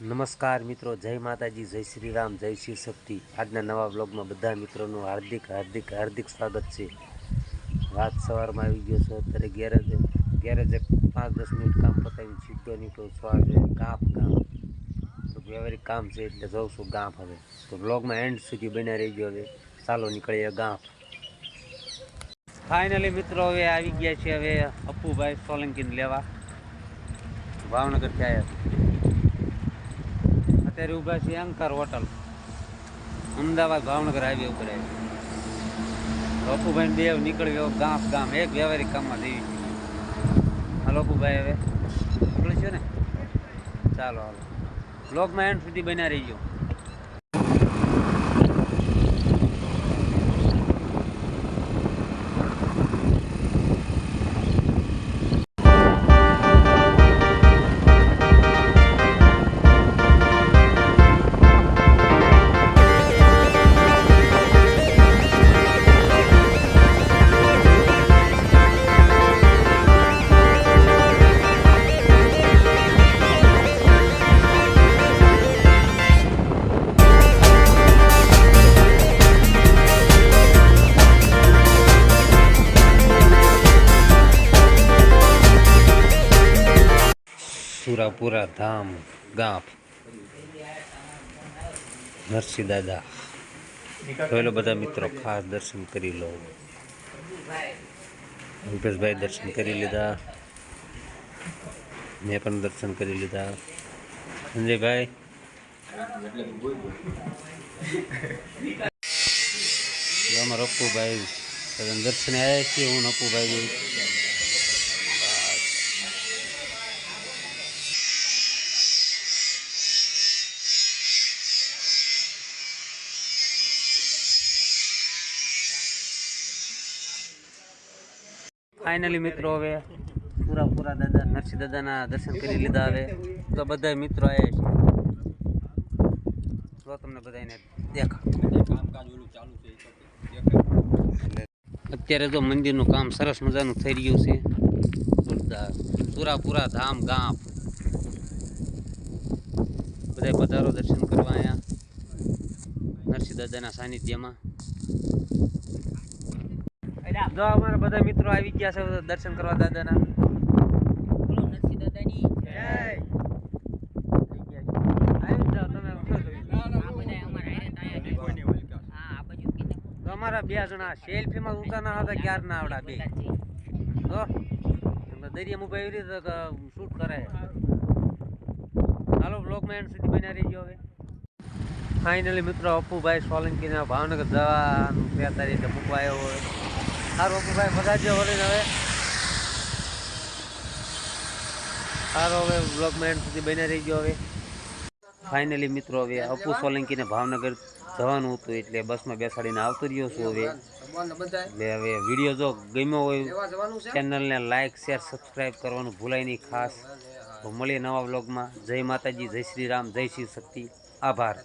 નમસ્કાર મિત્રો, જય માતાજી, જય શ્રી રામ, જય શ્રી શક્તિ। આજના નવા બ્લોગમાં બધા મિત્રોનું હાર્દિક સ્વાગત છે। રાત સવારમાં આવી ગયો છો, અત્યારે ગેરેજે 5-10 મિનિટ કામ પતાવીને સીધો નીકળું છું આજે ગાંફ વ્યવહારિક કામ છે એટલે જઉં છું ગાંફ। હવે તો બ્લોગમાં એન્ડ સુધી બન્યા રહીજો। હવે ચાલો નીકળીએ ગાંફ। ફાઇનલી મિત્રો હવે આવી ગયા છે હવે અપ્પુભાઈ સોલંકીને લેવા ભાવનગરથી આવ્યા છે। અત્યારે ઊભા છે અંકર હોટલ, અમદાવાદ ભાવનગર હાઈવે ઉપર આવી। અપ્પુભાઈ દેવ નીકળ્યો ગાંફ ગામ એક વ્યવહારિક કામમાં દેવી છે। હાલો અપ્પુભાઈ હવે નીકળશે ને, ચાલો હાલો બ્લોગમાં એન્ડ સુધી બન્યા રહીજો। સુરાપુરા ધામ ગાંફ નરસિંહ દાદા જોઈ લો બધા મિત્રો, ખાસ દર્શન કરી લો। રૂપેશભાઈ દર્શન કરી લીધા, મેં પણ દર્શન કરી લીધા। સંજયભાઈ અમારા અપ્પુભાઈ દર્શને આવ્યા છીએ, હું અપ્પુભાઈ ફાઇનલી મિત્રો હવે સુરાપુરા દાદા નરસિંહ દાદાના દર્શન કરી લીધા। હવે તો બધા મિત્રો આવ્યા છે, તો તમને બધાને અત્યારે તો મંદિરનું કામ સરસ મજાનું થઈ રહ્યું છે। સુરાપુરા ધામ ગાંફ બધા પધારો દર્શન કરવા અહીંયા નરસિંહ દાદાના સાનિધ્યમાં। જો અમારા બધા મિત્રો આવી ગયા છે દર્શન કરવા દાદાના। બોલો નરસિંહ દાદાની જય। અમારા બે જણા સેલ્ફીમાં ઊંચા ના હતા ક્યાર ના આવડા બે તો દરિયા મુભાઈ એવી રીતે શૂટ કરે। હાલો બ્લોગમાં એન્ડ સુધી બન્યા રહીજો। હવે ફાઇનલી મિત્રો અપ્પુભાઈ સોલંકીના ભાવનગર જવાનું 3 તારીખે મૂકવા આવ્યો હોય। સારું અપ્પુભાઈ બધા વળીને હવે સારો હવે બ્લોગમાં એન્ડ સુધી બન્યા રહીજો। હવે ફાઇનલી મિત્રો હવે અપ્પુ સોલંકીને ભાવનગર જવાનું હતું એટલે બસમાં બેસાડીને આવતો રહ્યો છું। હવે એટલે હવે વિડીયો જો ગમ્યો હોય ચેનલને લાઇક શેર સબસ્ક્રાઈબ કરવાનું ભૂલાય નહીં ખાસ। તો મળીએ નવા બ્લોગમાં। જય માતાજી, જય શ્રી રામ, જય શ્રી શક્તિ, આભાર।